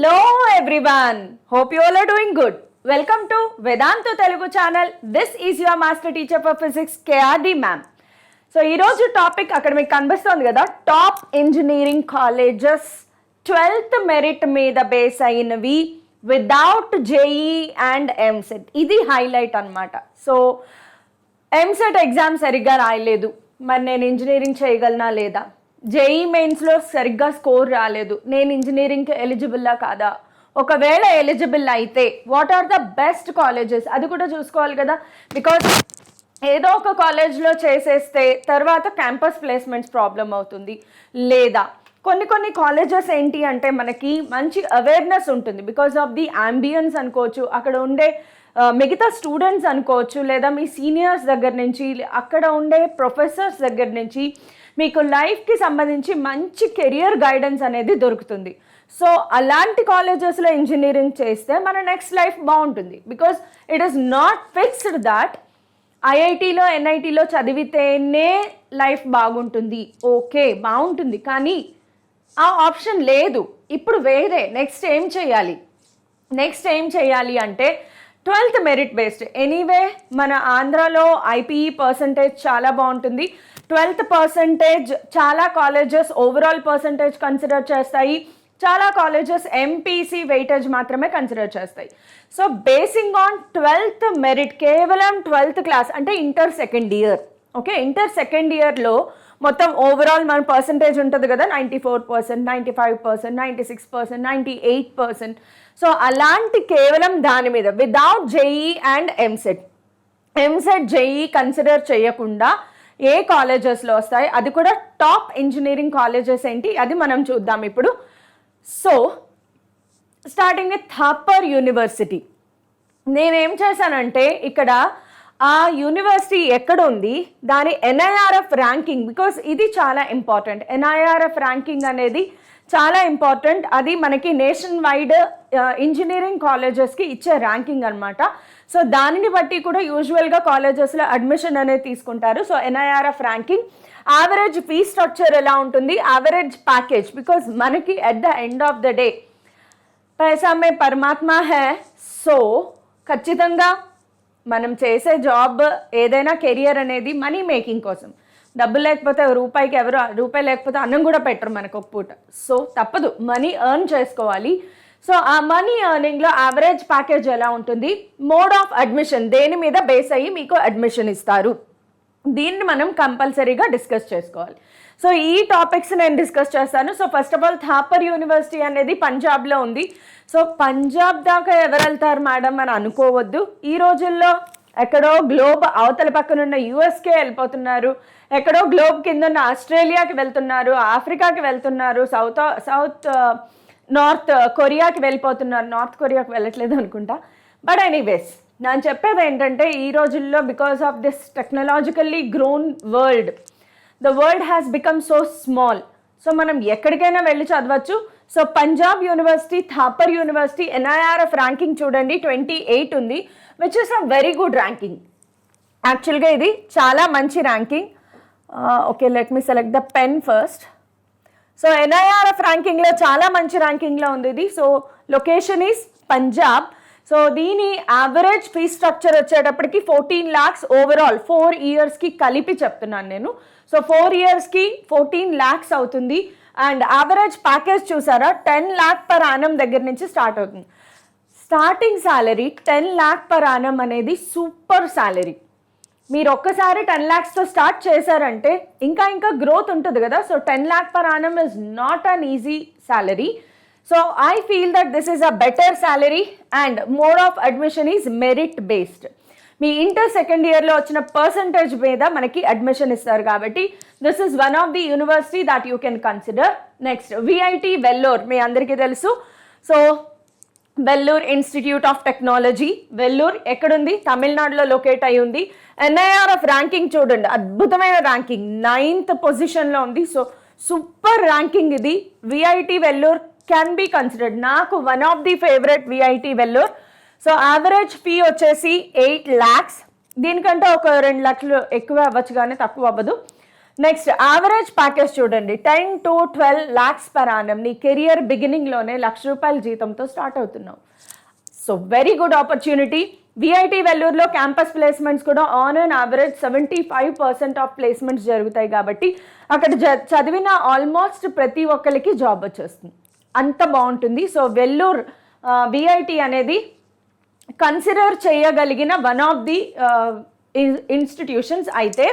Hello everyone. Hope you all are doing good. Welcome to Vedantu Telugu channel. This is your master teacher for physics KRD ma'am. So ఈరోజు topic అక్కడ మీకు కనిపిస్తుంది కదా, top engineering colleges 12th merit మీద base అయినవి without JEE and EAMCET. ఇది highlight అనమాట. So EAMCET exam సరిగ్గా రాయలేదు, మరి నేను ఇంజనీరింగ్ చేయగలనా లేదా? జేఈ మెయిన్స్లో సరిగ్గా స్కోర్ రాలేదు, నేను ఇంజనీరింగ్కి ఎలిజిబుల్లా కాదా? ఒకవేళ ఎలిజిబుల్ అయితే what are the best colleges, అది కూడా చూసుకోవాలి కదా. బికాజ్ ఏదో ఒక కాలేజ్లో చేసేస్తే తర్వాత క్యాంపస్ ప్లేస్మెంట్స్ ప్రాబ్లం అవుతుంది. లేదా కొన్ని కాలేజెస్ ఏంటి అంటే మనకి మంచి అవేర్నెస్ ఉంటుంది బికాజ్ ఆఫ్ ది అంబియన్స్ అనుకోవచ్చు, అక్కడ ఉండే మిగతా స్టూడెంట్స్ అనుకోవచ్చు, లేదా మీ సీనియర్స్ దగ్గర నుంచి, అక్కడ ఉండే ప్రొఫెసర్స్ దగ్గర నుంచి మీకు లైఫ్కి సంబంధించి మంచి కెరియర్ గైడెన్స్ అనేది దొరుకుతుంది. సో అలాంటి కాలేజెస్లో ఇంజనీరింగ్ చేస్తే మన నెక్స్ట్ లైఫ్ బాగుంటుంది. Because it is not fixed that ఐఐటీలో ఎన్ఐటీలో చదివితేనే లైఫ్ బాగుంటుంది. ఓకే, బాగుంటుంది, కానీ ఆ ఆప్షన్ లేదు. ఇప్పుడు వేరే నెక్స్ట్ ఏం చేయాలి అంటే 12th మెరిట్ బేస్డ్. ఎనీవే మన ఆంధ్రాలో ఐపీఈ పర్సంటేజ్ చాలా బాగుంటుంది. 12th పర్సంటేజ్ చాలా కాలేజెస్ ఓవరాల్ పర్సంటేజ్ కన్సిడర్ చేస్తాయి, చాలా కాలేజెస్ ఎంపీసీ వెయిటేజ్ మాత్రమే కన్సిడర్ చేస్తాయి. So basing on 12th merit, కేవలం 12th క్లాస్ అంటే inter second year. Okay, inter second ఇయర్లో మొత్తం ఓవరాల్ మన పర్సంటేజ్ ఉంటుంది కదా, 94%, 95%, 96%, 98%. సో అలాంటి కేవలం దాని మీద without JEE and EAMCET JEE consider చేయకుండా ఏ కాలేజెస్లో వస్తాయి, అది కూడా టాప్ ఇంజనీరింగ్ కాలేజెస్ ఏంటి, అది మనం చూద్దాం ఇప్పుడు. So starting with Thapar university. నేనేం చేశానంటే ఇక్కడ ఆ యూనివర్సిటీ ఎక్కడ ఉంది, దాని ఎన్ఐఆర్ఎఫ్ ర్యాంకింగ్, బికాస్ ఇది చాలా ఇంపార్టెంట్. ఎన్ఐఆర్ఎఫ్ ర్యాంకింగ్ అనేది చాలా ఇంపార్టెంట్. అది మనకి నేషన్ వైడ్ ఇంజనీరింగ్ కాలేజెస్కి ఇచ్చే ర్యాంకింగ్ అనమాట. సో దానిని బట్టి కూడా యూజువల్గా కాలేజెస్లో అడ్మిషన్ అనేది తీసుకుంటారు. So NIRF ranking, average fee structure ఎలా ఉంటుంది, యావరేజ్ ప్యాకేజ్, బికాజ్ మనకి at the end of the day పైసా మే పరమాత్మ హే. సో ఖచ్చితంగా మనం చేసే జాబ్ ఏదైనా కెరియర్ అనేది మనీ మేకింగ్ కోసం. డబ్బులు లేకపోతే రూపాయి లేకపోతే అన్నం కూడా పెట్టరు మనకు ఒక పూట. సో తప్పదు, మనీ ఎర్న్ చేసుకోవాలి. సో ఆ మనీ ఎర్నింగ్లో యావరేజ్ ప్యాకేజ్ ఎలా ఉంటుంది, మోడ్ ఆఫ్ అడ్మిషన్, దేని మీద బేస్ అయ్యి మీకు అడ్మిషన్ ఇస్తారు, దీన్ని మనం కంపల్సరీగా డిస్కస్ చేసుకోవాలి. సో ఈ టాపిక్స్ నేను డిస్కస్ చేస్తాను. So first of all Thapar university అనేది పంజాబ్లో ఉంది. సో పంజాబ్ దాకా ఎవరు వెళ్తారు మేడం అని అనుకోవద్దు. ఈ రోజుల్లో ఎక్కడో గ్లోబ్ అవతల పక్కన ఉన్న యూఎస్కే వెళ్ళిపోతున్నారు, ఎక్కడో గ్లోబ్ కింద ఉన్న ఆస్ట్రేలియాకి వెళ్తున్నారు, ఆఫ్రికాకి వెళ్తున్నారు, నార్త్ కొరియాకి వెళ్ళిపోతున్నారు. నార్త్ కొరియాకి వెళ్ళట్లేదు అనుకుంటా. బట్ ఎనీవేస్ నేను చెప్పేది ఏంటంటే ఈ రోజుల్లో because of this technologically grown world, the world has become so small. So మనం ఎక్కడికైనా వెళ్ళి చదవచ్చు. So Punjab university, Thapar university NIRF ranking చూడండి 28 ఉంది, which is a very good ranking. యాక్చువల్గా ఇది చాలా మంచి ర్యాంకింగ్. Okay, let me select the pen first. So NIRF ర్యాంకింగ్లో చాలా మంచి ర్యాంకింగ్లో ఉంది ఇది. So location is Punjab. So దీని యావరేజ్ ఫీ స్ట్రక్చర్ వచ్చేటప్పటికి 14 lakhs ఓవరాల్ 4 yearsకి కలిపి చెప్తున్నాను నేను. సో 4 yearsకి 14 lakhs అవుతుంది. అండ్ యావరేజ్ ప్యాకేజ్ చూసారా, 10 lakh per annum దగ్గర నుంచి స్టార్ట్ అవుతుంది. Starting salary 10 lakh per annum అనేది సూపర్ శాలరీ. మీరు ఒక్కసారి 10 lakhsతో స్టార్ట్ చేశారంటే ఇంకా గ్రోత్ ఉంటుంది కదా. So 10 lakh per annum is not an easy salary. So I feel that this is a better salary and mode of admission is merit based. మీ inter second ఇయర్లో వచ్చిన percentage మీద మనకి అడ్మిషన్ ఇస్తారు కాబట్టి this is one of the university that you can consider. Next VIT Vellore, మీ అందరికీ తెలుసు. So Vellore institute of technology, Vellore ఎక్కడుంది, తమిళనాడులో లొకేట్ అయి ఉంది. ఎన్ఐఆర్ఎఫ్ ర్యాంకింగ్ చూడండి, అద్భుతమైన ర్యాంకింగ్, 9th పొజిషన్లో ఉంది. సో సూపర్ ర్యాంకింగ్ ఇది. VIT Vellore can be considered. నాకు one of the favourite VIT Vellore. So average fee వచ్చేసి 8 lakhs. దీనికంటే ఒక 2 lakhs ఎక్కువ అవ్వచ్చు కానీ తక్కువ అవ్వదు. నెక్స్ట్ యావరేజ్ ప్యాకేజ్ చూడండి, 10 to 12 lakhs పర్ యానం. నీ కెరియర్ బిగినింగ్లోనే ₹1,00,000 జీతంతో స్టార్ట్ అవుతున్నావు. So very good opportunity. VIT వెల్లూరులో క్యాంపస్ ప్లేస్మెంట్స్ కూడా on and average 75% of placements జరుగుతాయి కాబట్టి అక్కడ చదివిన ఆల్మోస్ట్ ప్రతి ఒక్కరికి జాబ్ వచ్చేస్తుంది, అంత బాగుంటుంది. సో వెల్లూరు విఐటి అనేది కన్సిడర్ చేయగలిగిన వన్ ఆఫ్ ది ఇన్స్టిట్యూషన్స్. అయితే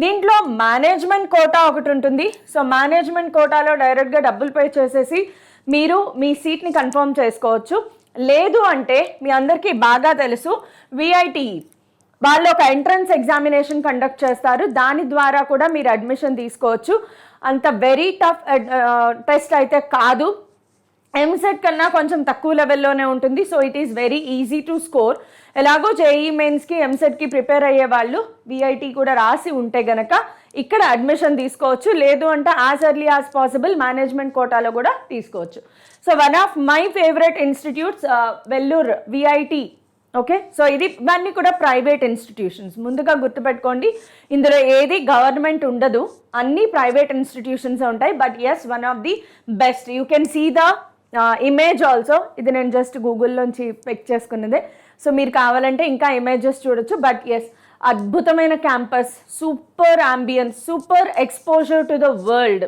దీంట్లో మేనేజ్మెంట్ కోటా ఒకటి ఉంటుంది. సో మేనేజ్మెంట్ కోటాలో డైరెక్ట్గా డబ్బులు పే చేసేసి మీరు మీ సీట్ని కన్ఫర్మ్ చేసుకోవచ్చు. లేదు అంటే మీ అందరికీ బాగా తెలుసు విఐటిఈ వాళ్ళు ఒక ఎంట్రన్స్ ఎగ్జామినేషన్ కండక్ట్ చేస్తారు, దాని ద్వారా కూడా మీరు అడ్మిషన్ తీసుకోవచ్చు. అంత వెరీ టఫ్ టెస్ట్ అయితే కాదు, ఎంసెట్ కన్నా కొంచెం తక్కువ లెవెల్లోనే ఉంటుంది. So it is very easy to score. ఎలాగో జేఈ మెయిన్స్కి ఎంసెట్కి ప్రిపేర్ అయ్యే వాళ్ళు విఐటి కూడా రాసి ఉంటే గనక ఇక్కడ అడ్మిషన్ తీసుకోవచ్చు. లేదు అంటే as early as possible management కోటాలో కూడా తీసుకోవచ్చు. So one of my favourite institutes Vellore VIT. Okay, so ఇవన్నీ కూడా ప్రైవేట్ ఇన్స్టిట్యూషన్స్, ముందుగా గుర్తుపెట్టుకోండి. ఇందులో ఏది గవర్నమెంట్ ఉండదు, అన్నీ ప్రైవేట్ ఇన్స్టిట్యూషన్స్ ఉంటాయి. But yes, one of the best. You can see the image also. ఇది నేను జస్ట్ గూగుల్లోంచి పిక్ చేసుకున్నదే. సో మీరు కావాలంటే ఇంకా ఇమేజెస్ చూడొచ్చు. బట్ ఎస్, అద్భుతమైన campus, super ambience, super exposure to the world.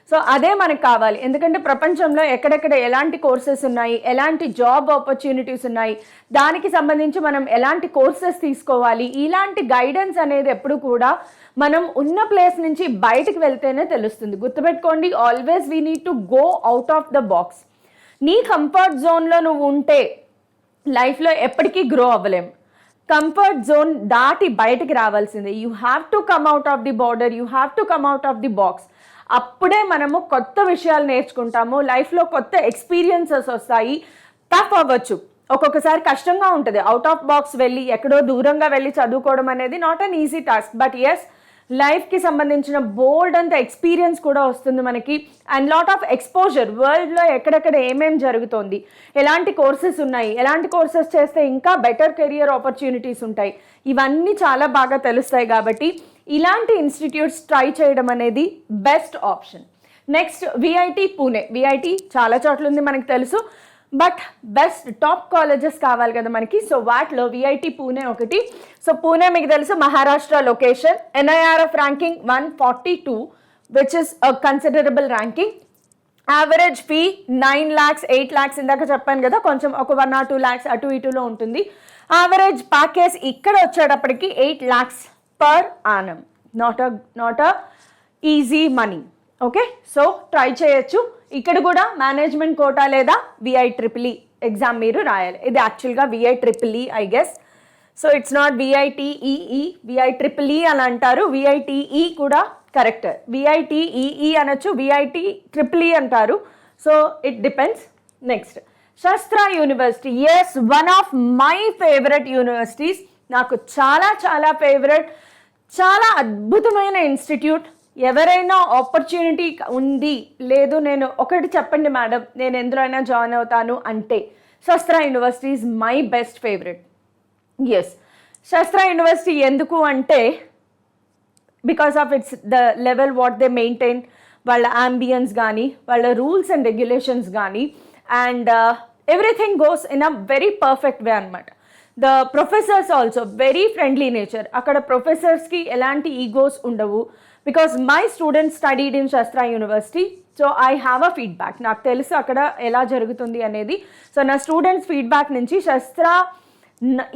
So అదే మనకు కావాలి. ఎందుకంటే ప్రపంచంలో ఎక్కడెక్కడ ఎలాంటి కోర్సెస్ ఉన్నాయి, ఎలాంటి జాబ్ ఆపర్చునిటీస్ ఉన్నాయి, దానికి సంబంధించి మనం ఎలాంటి కోర్సెస్ తీసుకోవాలి, ఇలాంటి గైడెన్స్ అనేది ఎప్పుడు కూడా మనం ఉన్న ప్లేస్ నుంచి బయటకు వెళ్తేనే తెలుస్తుంది. గుర్తుపెట్టుకోండి, always we need to go out of the box. నీ కంఫర్ట్ జోన్లో నువ్వు ఉంటే లైఫ్లో ఎప్పటికీ గ్రో అవ్వలేం. కంఫర్ట్ జోన్ దాటి బయటకి రావాల్సిందే. You have to come out of the border, you have to come out of the box. అప్పుడే మనము కొత్త విషయాలు నేర్చుకుంటాము, లైఫ్లో కొత్త ఎక్స్పీరియన్సెస్ వస్తాయి. టఫ్ అవ్వచ్చు, ఒక్కొక్కసారి కష్టంగా ఉంటుంది. అవుట్ ఆఫ్ బాక్స్ వెళ్ళి ఎక్కడో దూరంగా వెళ్ళి చదువుకోవడం అనేది not an easy task. But yes, లైఫ్కి సంబంధించిన బోల్డ్ అంత ఎక్స్పీరియన్స్ కూడా వస్తుంది మనకి. అండ్ లాట్ ఆఫ్ ఎక్స్పోజర్, వరల్డ్లో ఎక్కడెక్కడ ఏమేమి జరుగుతోంది, ఎలాంటి కోర్సెస్ ఉన్నాయి, ఎలాంటి కోర్సెస్ చేస్తే ఇంకా బెటర్ కెరియర్ ఆపర్చునిటీస్ ఉంటాయి, ఇవన్నీ చాలా బాగా తెలుస్తాయి. కాబట్టి ఇలాంటి ఇన్స్టిట్యూట్స్ ట్రై చేయడం అనేది best option. Next VIT Pune. VIT చాలా చోట్ల ఉంది మనకు తెలుసు, బట్ బెస్ట్ టాప్ కాలేజెస్ కావాలి కదా మనకి. సో వాటిలో విఐటి పూణే ఒకటి. సో పూణే మీకు తెలుసు Maharashtra location. NIRF ranking 142, which is a considerable ranking. Average fee 9 lakhs 8 lakhs ఇందాక చెప్పాను కదా, కొంచెం ఒక 1 or 2 lakhs అటు ఇటులో ఉంటుంది. యావరేజ్ ప్యాకేజ్ ఇక్కడ వచ్చేటప్పటికి 8 lakhs per annum. Not a easy money. Okay, so try చేయొచ్చు. ఇక్కడ కూడా మేనేజ్మెంట్ కోటా లేదా VIEEE ఎగ్జామ్ మీరు రాయాలి. ఇది యాక్చువల్గా VIEEE I guess. So it's not VITEE, VIEEE అని అంటారు. VITE కూడా కరెక్ట్. VITEE అనొచ్చు, VITEEE అంటారు. So it depends. Next Sastra university. Yes, one of my favourite universities. నాకు చాలా చాలా ఫేవరెట్, చాలా అద్భుతమైన ఇన్స్టిట్యూట్. ఎవరైనా ఆపర్చునిటీ ఉంది, లేదు నేను ఒకటి చెప్పండి మేడం నేను ఎందులో అయినా జాయిన్ అవుతాను అంటే Sastra university is my best favourite. Yes, Sastra university ఎందుకు అంటే because of its the level what they maintain, వాళ్ళ అంబియన్స్ కానీ, వాళ్ళ రూల్స్ అండ్ రెగ్యులేషన్స్ కానీ, and everything goes in a very perfect way అనమాట. The professors also very friendly nature. అక్కడ ప్రొఫెసర్స్కి ఎలాంటి ఈగోస్ ఉండవు. Because my students studied in Sastra university, so I have a feedback. నాకు తెలుసు అక్కడ ఎలా జరుగుతుంది అనేది. సో నా స్టూడెంట్స్ ఫీడ్బ్యాక్ నుంచి శాస్త్ర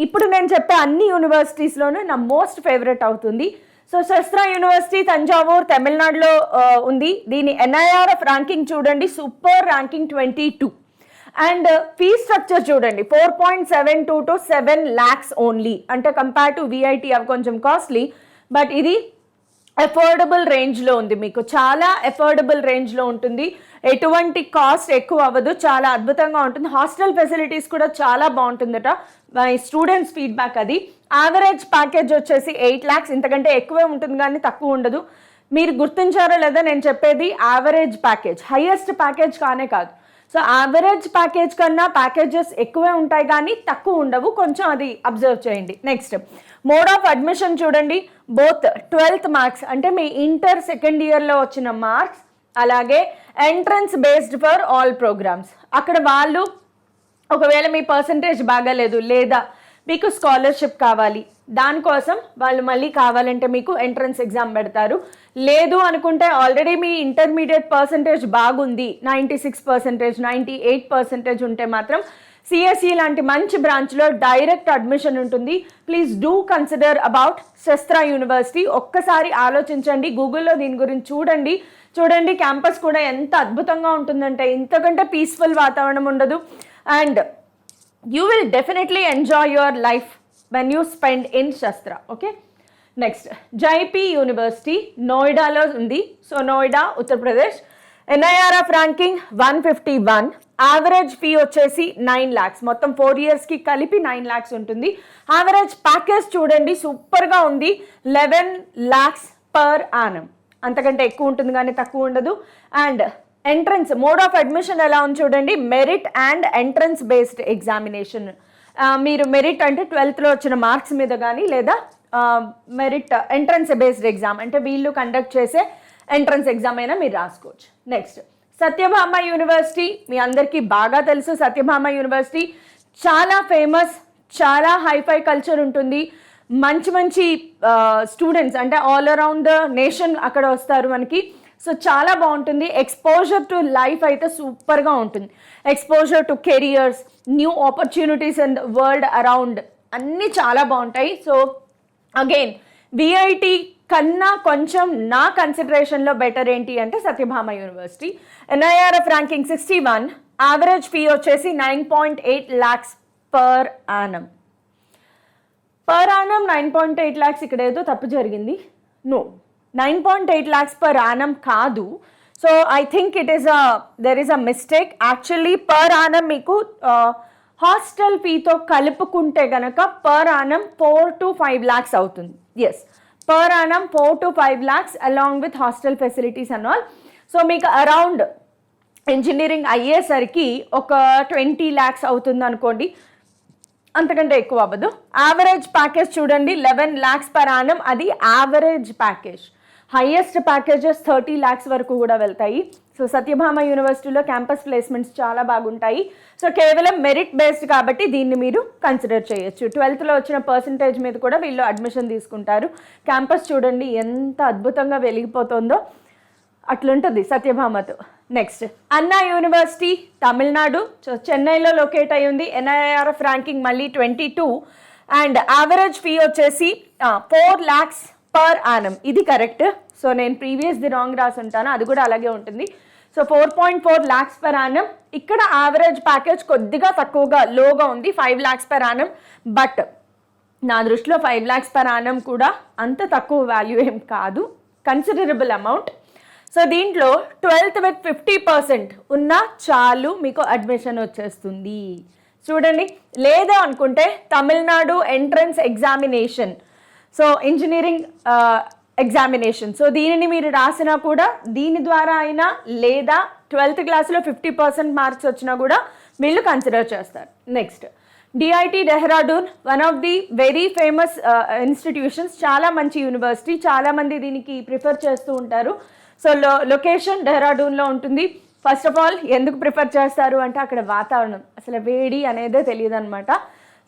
ఇప్పుడు నేను చెప్పే అన్ని యూనివర్సిటీస్లోనూ నా మోస్ట్ ఫేవరెట్ అవుతుంది. సో శాస్త్ర యూనివర్సిటీ తంజావూర్ తమిళనాడులో ఉంది. దీని NIRF ర్యాంకింగ్ చూడండి, super ranking 22. And fee structure చూడండి, 4.72 to 7 lakhs ఓన్లీ. అంటే కంపేర్ టు VIT అవి కొంచెం కాస్ట్లీ, బట్ ఇది అఫోర్డబుల్ రేంజ్లో ఉంది. మీకు చాలా అఫోర్డబుల్ రేంజ్లో ఉంటుంది. ఎటువంటి కాస్ట్ ఎక్కువ అవ్వదు, చాలా అద్భుతంగా ఉంటుంది. హాస్టల్ ఫెసిలిటీస్ కూడా చాలా బాగుంటుందట, మై స్టూడెంట్స్ ఫీడ్బ్యాక్ అది. యావరేజ్ ప్యాకేజ్ వచ్చేసి 8 lakhs, ఇంతకంటే ఎక్కువే ఉంటుంది కానీ తక్కువ ఉండదు. మీరు గుర్తించారో లేదా నేను చెప్పేది యావరేజ్ ప్యాకేజ్, హైయెస్ట్ ప్యాకేజ్ కానే కాదు. సో యావరేజ్ ప్యాకేజ్ కన్నా ప్యాకేజెస్ ఎక్కువే ఉంటాయి కానీ తక్కువ ఉండవు, కొంచెం అది అబ్జర్వ్ చేయండి. నెక్స్ట్ మోడ్ ఆఫ్ అడ్మిషన్ చూడండి, బోత్ 12th మార్క్స్ అంటే మీ ఇంటర్ సెకండ్ ఇయర్లో వచ్చిన మార్క్స్, అలాగే entrance based for all programmes. అక్కడ వాళ్ళు ఒకవేళ మీ పర్సంటేజ్ బాగాలేదు లేదా మీకు స్కాలర్షిప్ కావాలి, దానికోసం వాళ్ళు మళ్ళీ కావాలంటే మీకు ఎంట్రన్స్ ఎగ్జామ్ పెడతారు. లేదు అనుకుంటే ఆల్రెడీ మీ ఇంటర్మీడియట్ పర్సంటేజ్ బాగుంది, 96%, 98% ఉంటే మాత్రం సిఎస్ఈ లాంటి మంచి బ్రాంచ్లో డైరెక్ట్ అడ్మిషన్ ఉంటుంది. ప్లీజ్ డూ కన్సిడర్ అబౌట్ శస్త్ర యూనివర్సిటీ. ఒక్కసారి ఆలోచించండి, గూగుల్లో దీని గురించి చూడండి. క్యాంపస్ కూడా ఎంత అద్భుతంగా ఉంటుందంటే ఇంతకంటే పీస్ఫుల్ వాతావరణం ఉండదు. And you will definitely enjoy your life when you spend in శస్త్ర. ఓకే, నెక్స్ట్ జైపీ యూనివర్సిటీ నోయిడాలో ఉంది. So Noida, Uttar Pradesh. NIRF ranking 151, average fee వచ్చేసి 9 lakhs, మొత్తం 4 yearsకి కలిపి 9 lakhs ఉంటుంది. యావరేజ్ ప్యాకేజ్ చూడండి, సూపర్గా ఉంది, 11 lakhs per annum. అంతకంటే ఎక్కువ ఉంటుంది కానీ తక్కువ ఉండదు. And entrance mode of admission ఎలా ఉంది చూడండి, merit and entrance based examination. మీరు మెరిట్ అంటే 12th వచ్చిన మార్క్స్ మీద కానీ, లేదా మెరిట్ ఎంట్రన్స్ బేస్డ్ ఎగ్జామ్ అంటే వీళ్ళు కండక్ట్ చేసే ఎంట్రన్స్ ఎగ్జామ్ అయినా మీరు రాసుకోవచ్చు. నెక్స్ట్ సత్యభామ యూనివర్సిటీ, మీ అందరికీ బాగా తెలుసు. సత్యభామ యూనివర్సిటీ చాలా ఫేమస్, చాలా హైఫై కల్చర్ ఉంటుంది. మంచి స్టూడెంట్స్ అంటే ఆల్ అరౌండ్ ద నేషన్ అక్కడ వస్తారు మనకి. సో చాలా బాగుంటుంది. ఎక్స్పోజర్ టు లైఫ్ అయితే సూపర్గా ఉంటుంది. Exposure to careers, new opportunities in the world around అన్నీ చాలా బాగుంటాయి. సో అగైన్ విఐటి కన్నా కొంచెం నా కన్సిడరేషన్లో బెటర్ ఏంటి అంటే Satyabhama university. NIRF ranking 61, average fee వచ్చేసి 9.8 lakhs per annum. 9.8 lakhs, ఇక్కడ ఏదో తప్పు జరిగింది. నో, 9.8 lakhs per annum కాదు. So I think there is a mistake. Actually per annum మీకు హాస్టల్ ఫీతో కలుపుకుంటే కనుక పర్ annum 4 to 5 lakhs అవుతుంది. Yes, per annum 4 to 5 lakhs along with hostel facilities and all. So మీకు around engineering అయ్యేసరికి ఒక 20 lakhs అవుతుంది అనుకోండి, అంతకంటే ఎక్కువ అవ్వదు. యావరేజ్ ప్యాకేజ్ చూడండి, 11 lakhs per annum, అది average package. Highest packages 30 lakhs వరకు కూడా వెళ్తాయి. సో సత్యభామ యూనివర్సిటీలో క్యాంపస్ ప్లేస్మెంట్స్ చాలా బాగుంటాయి. సో కేవలం మెరిట్ బేస్డ్ కాబట్టి దీన్ని మీరు కన్సిడర్ చేయొచ్చు. 12th వచ్చిన పర్సంటేజ్ మీద కూడా వీళ్ళు అడ్మిషన్ తీసుకుంటారు. క్యాంపస్ చూడండి ఎంత అద్భుతంగా వెలిగిపోతుందో, అట్లుంటుంది సత్యభామతో. నెక్స్ట్ అన్నా యూనివర్సిటీ తమిళనాడు, సో చెన్నైలో లొకేట్ అయి ఉంది. ఎన్ఐఆర్ఎఫ్ ర్యాంకింగ్ మళ్ళీ 22 అండ్ యావరేజ్ ఫీ వచ్చేసి 4 lakhs per annum. ఇది కరెక్ట్. సో నేను ప్రీవియస్ది రాంగ్ రాసి ఉంటాను, అది కూడా అలాగే ఉంటుంది. So 4.4 lakhs per annum. ఇక్కడ యావరేజ్ ప్యాకేజ్ కొద్దిగా తక్కువగా లోగా ఉంది, 5 lakhs per annum. బట్ నా దృష్టిలో 5 lakhs per annum కూడా అంత తక్కువ వాల్యూ ఏం కాదు, కన్సిడరబుల్ అమౌంట్. సో దీంట్లో 12th with 50% ఉన్నా చాలు, మీకు అడ్మిషన్ వచ్చేస్తుంది. చూడండి, లేదా అనుకుంటే Tamil Nadu entrance examination, so engineering examination, so దీనిని మీరు రాసినా కూడా దీని ద్వారా అయినా, లేదా 12th క్లాస్లో 50% మార్క్స్ వచ్చినా కూడా వీళ్ళు కన్సిడర్ చేస్తారు. Next DIT Dehradun, one of the very famous institutions, చాలా మంచి యూనివర్సిటీ, చాలామంది దీనికి ప్రిఫర్ చేస్తూ ఉంటారు. సో లొకేషన్ డెహ్రాడూన్లో ఉంటుంది. ఫస్ట్ ఆఫ్ ఆల్ ఎందుకు ప్రిఫర్ చేస్తారు అంటే అక్కడ వాతావరణం, అసలు వేడి అనేదే తెలియదు అనమాట.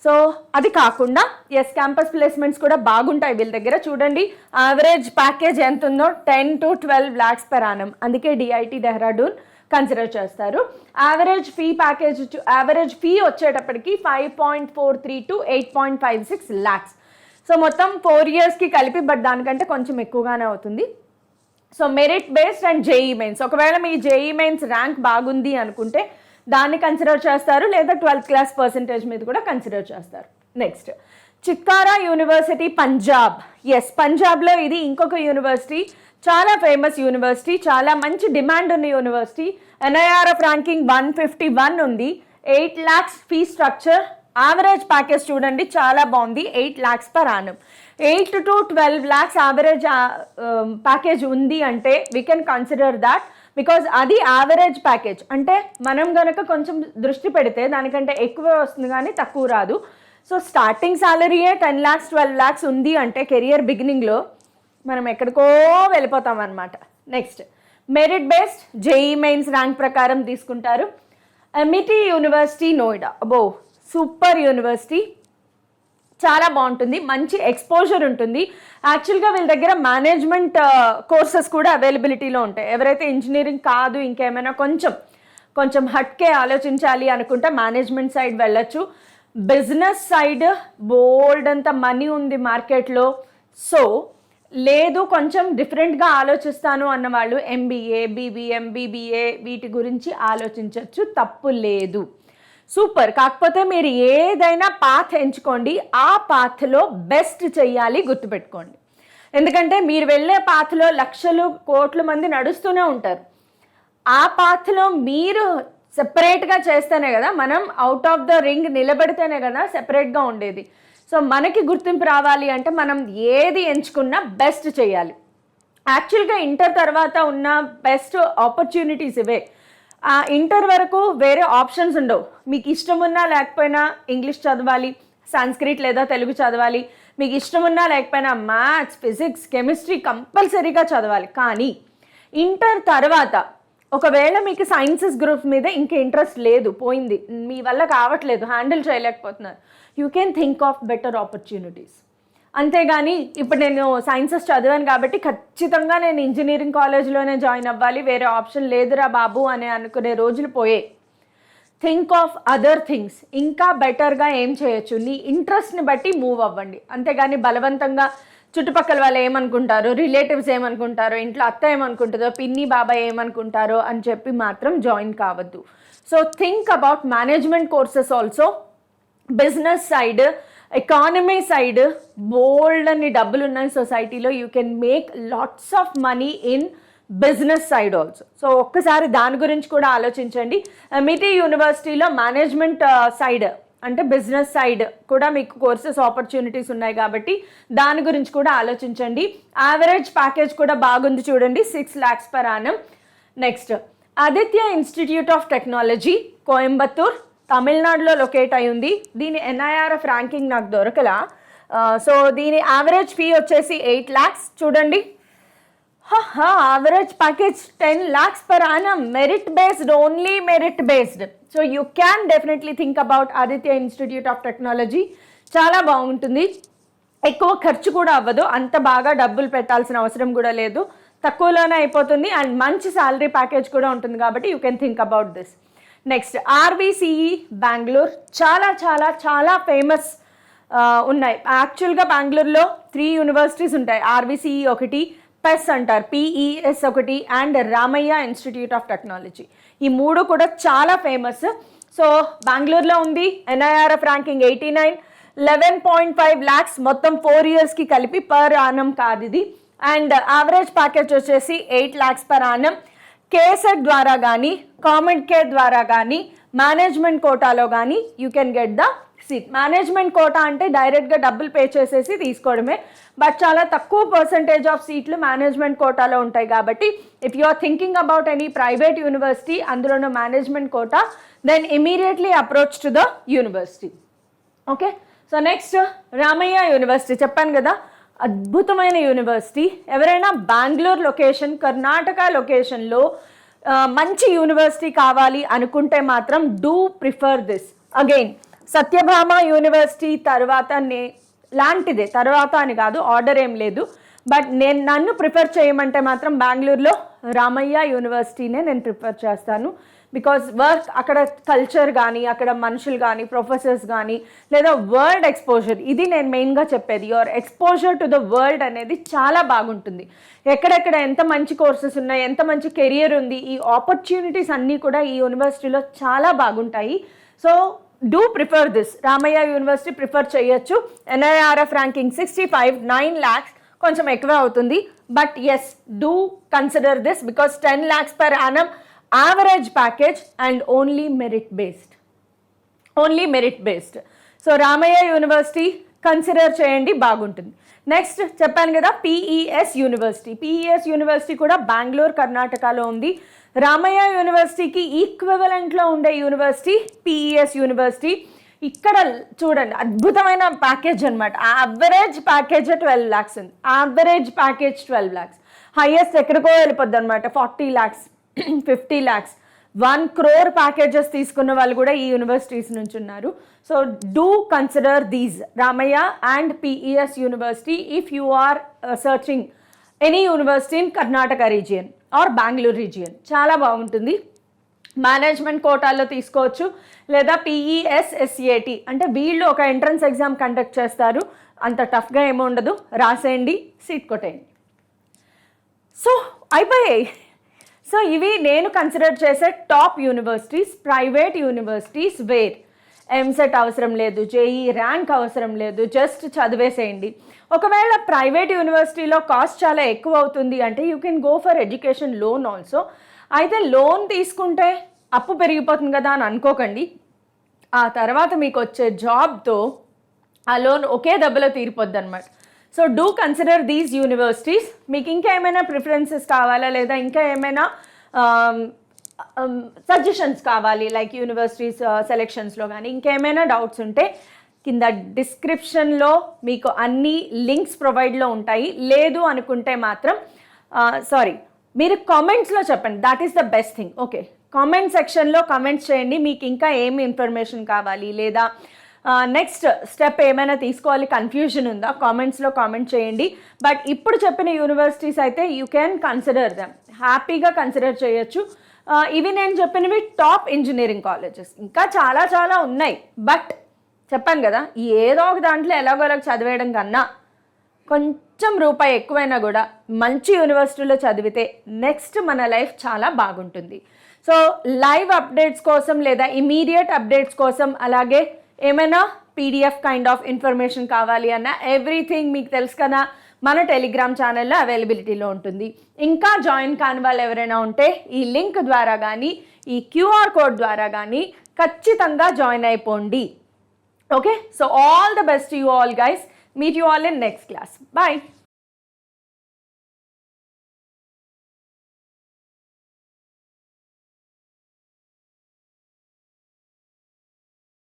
సో అది కాకుండా ఎస్, క్యాంపస్ ప్లేస్మెంట్స్ కూడా బాగుంటాయి వీళ్ళ దగ్గర. చూడండి యావరేజ్ ప్యాకేజ్ ఎంత ఉందో, 10 to 12 lakhs per annum. అందుకే డిఐటి డెహ్రాడూన్ కన్సిడర్ చేస్తారు. యావరేజ్ ఫీ వచ్చేటప్పటికి 5.43 to 8.56 lakhs. సో మొత్తం 4 yearsకి కలిపి, బట్ దానికంటే కొంచెం ఎక్కువగానే అవుతుంది. So merit based and JEE mains, ఒకవేళ మీ జేఈ మెయిన్స్ ర్యాంక్ బాగుంది అనుకుంటే దాన్ని కన్సిడర్ చేస్తారు, లేదా 12th class పర్సంటేజ్ మీద కూడా కన్సిడర్ చేస్తారు. Next Chitkara university Punjab. Yes, పంజాబ్లో ఇది ఇంకొక యూనివర్సిటీ, చాలా ఫేమస్ యూనివర్సిటీ, చాలా మంచి డిమాండ్ ఉన్న యూనివర్సిటీ. ఎన్ఐఆర్ఎఫ్ ర్యాంకింగ్ 151 ఉంది. 8 lakhs fee structure. Average package చూడండి చాలా బాగుంది, 8 lakhs per annum. 8 to 12 lakhs average package ఉంది అంటే we can consider that because అది యావరేజ్ ప్యాకేజ్. అంటే మనం కనుక కొంచెం దృష్టి పెడితే దానికంటే ఎక్కువే వస్తుంది కానీ తక్కువ రాదు. సో స్టార్టింగ్ శాలరీయే 10 lakhs 12 lakhs ఉంది అంటే కెరియర్ బిగినింగ్లో మనం ఎక్కడికో వెళ్ళిపోతాం అనమాట. Next merit based JEE mains rank ప్రకారం తీసుకుంటారు. ఎమిటీ యూనివర్సిటీ నోయిడా, అబో సూపర్ యూనివర్సిటీ, చాలా బాగుంటుంది, మంచి ఎక్స్పోజర్ ఉంటుంది. యాక్చువల్గా వీళ్ళ దగ్గర మేనేజ్మెంట్ కోర్సెస్ కూడా అవైలబిలిటీలో ఉంటాయి. ఎవరైతే ఇంజనీరింగ్ కాదు ఇంకేమైనా కొంచెం హట్కే ఆలోచించాలి అనుకుంటే మేనేజ్మెంట్ సైడ్ వెళ్ళొచ్చు. బిజినెస్ సైడ్ బోల్డ్ అంత మనీ ఉంది మార్కెట్లో. సో లేదు కొంచెం డిఫరెంట్గా ఆలోచిస్తాను అన్నవాళ్ళు ఎంబీఏ, బీబీఎం, బీబీఏ వీటి గురించి ఆలోచించవచ్చు, తప్పు లేదు. సూపర్. కాకపోతే మీరు ఏదైనా పాత్ ఎంచుకోండి, ఆ పాత్లో బెస్ట్ చెయ్యాలి, గుర్తుపెట్టుకోండి. ఎందుకంటే మీరు వెళ్ళే పాత్లో లక్షలు కోట్ల మంది నడుస్తూనే ఉంటారు. ఆ పాత్లో మీరు సెపరేట్గా చేస్తేనే కదా, మనం అవుట్ ఆఫ్ ద రింగ్ నిలబడితేనే కదా సెపరేట్గా ఉండేది. సో మనకి గుర్తింపు రావాలి అంటే మనం ఏది ఎంచుకున్నా బెస్ట్ చేయాలి. యాక్చువల్గా ఇంటర్ తర్వాత ఉన్న బెస్ట్ ఆపర్చునిటీస్ ఇవే. ఇంటర్ వరకు వేరే ఆప్షన్స్ ఉండవు. మీకు ఇష్టం ఉన్నా లేకపోయినా ఇంగ్లీష్ చదవాలి, సంస్కృత్ లేదా తెలుగు చదవాలి, మీకు ఇష్టం ఉన్నా లేకపోయినా మ్యాథ్స్, ఫిజిక్స్, కెమిస్ట్రీ కంపల్సరీగా చదవాలి. కానీ ఇంటర్ తర్వాత ఒకవేళ మీకు సైన్సెస్ గ్రూప్ మీద ఇంకా ఇంట్రెస్ట్ లేదు, పోయింది, మీ వల్ల కావట్లేదు, హ్యాండిల్ చేయలేకపోతున్నారు, you can think of better opportunities. అంతేగాని ఇప్పుడు నేను సైన్సెస్ చదివాను కాబట్టి ఖచ్చితంగా నేను ఇంజనీరింగ్ కాలేజ్లోనే జాయిన్ అవ్వాలి, వేరే ఆప్షన్ లేదురా బాబు అని అనుకునే రోజులు పోయాయి. థింక్ ఆఫ్ అదర్ థింగ్స్, ఇంకా బెటర్గా ఏం చేయొచ్చు, నీ ఇంట్రెస్ట్ని బట్టి మూవ్ అవ్వండి. అంతేగాని బలవంతంగా చుట్టుపక్కల వాళ్ళు ఏమనుకుంటారో, రిలేటివ్స్ ఏమనుకుంటారో, ఇంట్లో అత్త ఏమనుకుంటుందో, పిన్ని బాబాయ్ ఏమనుకుంటారో అని చెప్పి మాత్రం జాయిన్ కావద్దు. So think about management courses also. Business side, economy side బోల్డ్ అని డబ్బులు ఉన్నాయి సొసైటీలో. You can make lots of money in business side also. So ఒక్కసారి దాని గురించి కూడా ఆలోచించండి. ఎమిటీ యూనివర్సిటీలో మేనేజ్మెంట్ సైడ్ అంటే బిజినెస్ సైడ్ కూడా మీకు కోర్సెస్ ఆపర్చునిటీస్ ఉన్నాయి కాబట్టి దాని గురించి కూడా ఆలోచించండి. యావరేజ్ ప్యాకేజ్ కూడా బాగుంది చూడండి, 6 lakhs per annum. Next Aditya institute of technology, Coimbatore, తమిళనాడులో లొకేట్ అయి ఉంది. దీని NIRF ర్యాంకింగ్ నాకు దొరకలా. సో దీని యావరేజ్ ఫీ వచ్చేసి 8 lakhs చూడండి. Average package 10 lakhs per annum, merit based, only merit based. So you can definitely think about Aditya institute of technology. చాలా బాగుంటుంది, ఎక్కువ ఖర్చు కూడా అవ్వదు, అంత బాగా డబ్బులు పెట్టాల్సిన అవసరం కూడా లేదు, తక్కువలోనే అయిపోతుంది, అండ్ మంచి శాలరీ ప్యాకేజ్ కూడా ఉంటుంది కాబట్టి you can think about this. Next RVCE Bengaluru, చాలా చాలా చాలా ఫేమస్ ఉన్నాయి. యాక్చువల్గా బెంగళూరులో 3 యూనివర్సిటీస్ ఉంటాయి. RVCE ఒకటి, PES అంటారు, PES ఒకటి, and Ramaiah institute of technology. ఈ 3 కూడా చాలా ఫేమస్. సో బెంగళూరులో ఉంది. NIRF ర్యాంకింగ్ 89, 11.5 lakhs మొత్తం 4 yearsకి కలిపి పర్ ఆనం కాదు ఇది. అండ్ యావరేజ్ ప్యాకేజ్ వచ్చేసి 8 lakhs per annum. కేసెట్ ద్వారా కానీ, కామెంట్ కేర్ ద్వారా కానీ, మేనేజ్మెంట్ కోటాలో కానీ you can get the seat. Management quota అంటే డైరెక్ట్గా డబ్బులు పే చేసేసి తీసుకోవడమే, బట్ చాలా తక్కువ పర్సంటేజ్ ఆఫ్ సీట్లు మేనేజ్మెంట్ కోటాలో ఉంటాయి కాబట్టి if you are thinking about any private university అందులోనూ management quota, then immediately approach to the university. Okay, so next Ramaiah university చెప్పాను కదా, అద్భుతమైన యూనివర్సిటీ. ఎవరైనా బెంగళూరు లొకేషన్, కర్ణాటక లొకేషన్లో మంచి యూనివర్సిటీ కావాలి అనుకుంటే మాత్రం do prefer this. Again Satyabhama university తర్వాత లాంటిదే, తర్వాత అని కాదు, ఆర్డర్ ఏం లేదు, బట్ నన్ను ప్రిఫర్ చేయమంటే మాత్రం బెంగళూరులో రామయ్య యూనివర్సిటీనే నేను ప్రిఫర్ చేస్తాను. బికాజ్ వర్క్ అక్కడ కల్చర్ కానీ, అక్కడ మనుషులు కానీ, ప్రొఫెసర్స్ కానీ, లేదా వరల్డ్ ఎక్స్పోజర్, ఇది నేను మెయిన్గా చెప్పేది. Your exposure to the world అనేది చాలా బాగుంటుంది. ఎక్కడెక్కడ ఎంత మంచి కోర్సెస్ ఉన్నాయి, ఎంత మంచి కెరియర్ ఉంది, ఈ ఆపర్చునిటీస్ అన్నీ కూడా ఈ యూనివర్సిటీలో చాలా బాగుంటాయి. So do prefer this. Ramaiah university prefer చేయొచ్చు. NIRF ర్యాంకింగ్ 65, 9 lakhs, కొంచెం ఎక్కువ అవుతుంది, but yes do consider this because 10 lakhs per annum average package and only merit based. So Ramaya University consider చేయండి, బాగుంటుంది. నెక్స్ట్ చెప్పాను కదా పిఈఎస్ యూనివర్సిటీ. పిఈఎస్ యూనివర్సిటీ కూడా బెంగళూరు కర్ణాటకలో ఉంది. రామయ్య యూనివర్సిటీకి ఈక్వివలెంట్లో ఉండే యూనివర్సిటీ పిఈఎస్ యూనివర్సిటీ. ఇక్కడ చూడండి అద్భుతమైన ప్యాకేజ్ అనమాట. యావరేజ్ ప్యాకేజ్ 12 lakhs ఉంది. Average package 12 lakhs. హైయెస్ట్ ఎక్కడికో వెళ్ళిపోద్ది అనమాట. 40 lakhs 50 lakhs 1 crore ప్యాకేజెస్ తీసుకున్న వాళ్ళు కూడా ఈ యూనివర్సిటీస్ నుంచి ఉన్నారు. So do consider these Ramaiah and PES university if you are searching any university in Karnataka region or Bengaluru region. చాలా బాగుంటుంది. మేనేజ్మెంట్ కోటాల్లో తీసుకోవచ్చు, లేదా పిఈఎస్ఎస్ఏటి అంటే వీళ్ళు ఒక ఎంట్రన్స్ ఎగ్జామ్ కండక్ట్ చేస్తారు. అంత టఫ్గా ఏమీ ఉండదు, రాసేయండి, సీట్ కొట్టేయండి. సో అయిపోయాయి. సో ఇవి నేను కన్సిడర్ చేసే top universities. Private universities where EAMCET అవసరం లేదు, జేఈ ర్యాంక్ అవసరం లేదు, జస్ట్ చదివేసేయండి. ఒకవేళ ప్రైవేట్ యూనివర్సిటీలో కాస్ట్ చాలా ఎక్కువ అవుతుంది అంటే you can go for education loan also. అయితే లోన్ తీసుకుంటే అప్పు పెరిగిపోతుంది కదా అని అనుకోకండి. ఆ తర్వాత మీకు వచ్చే జాబ్తో ఆ లోన్ ఒకే దెబ్బలో తీరిపోద్ది అనమాట. So do consider these universities. మీకు ఇంకా ఏమైనా ప్రిఫరెన్సెస్ కావాలా, లేదా ఇంకా ఏమైనా సజెషన్స్ కావాలి లైక్ యూనివర్సిటీస్ సెలెక్షన్స్లో కానీ ఇంకేమైనా డౌట్స్ ఉంటే కింద డిస్క్రిప్షన్లో మీకు అన్ని లింక్స్ ప్రొవైడ్లో ఉంటాయి. లేదు అనుకుంటే మాత్రం మీరు కామెంట్స్లో చెప్పండి. That is the best thing. Okay, comment సెక్షన్లో కామెంట్స్ చేయండి మీకు ఇంకా ఏమి ఇన్ఫర్మేషన్ కావాలి, లేదా నెక్స్ట్ స్టెప్ ఏమైనా తీసుకోవాలి, కన్ఫ్యూజన్ ఉందా, కామెంట్స్లో కామెంట్ చేయండి. బట్ ఇప్పుడు చెప్పిన యూనివర్సిటీస్ అయితే యూ క్యాన్ కన్సిడర్ దెమ్, హ్యాపీగా కన్సిడర్ చేయొచ్చు. ఇవి నేను చెప్పినవి టాప్ ఇంజనీరింగ్ కాలేజెస్. ఇంకా చాలా చాలా ఉన్నాయి. బట్ చెప్పాను కదా, ఏదో ఒక దాంట్లో ఎలాగోలాగ చదివేయడం కన్నా కొంచెం రూపాయి ఎక్కువైనా కూడా మంచి యూనివర్సిటీలో చదివితే నెక్స్ట్ మన లైఫ్ చాలా బాగుంటుంది. సో లైవ్ అప్డేట్స్ కోసం లేదా ఇమీడియట్ అప్డేట్స్ కోసం, అలాగే ఏమైనా పీడిఎఫ్ కైండ్ ఆఫ్ ఇన్ఫర్మేషన్ కావాలి అన్న ఎవ్రీథింగ్ మీకు తెలుసు కదా, మన టెలిగ్రామ్ ఛానల్లో అవైలబిలిటీలో ఉంటుంది. ఇంకా జాయిన్ కాని వాళ్ళు ఎవరైనా ఉంటే ఈ లింక్ ద్వారా కానీ ఈ క్యూఆర్ కోడ్ ద్వారా కానీ ఖచ్చితంగా జాయిన్ అయిపోండి. Okay, so all the best to you all guys. Meet you all in next class. Bye.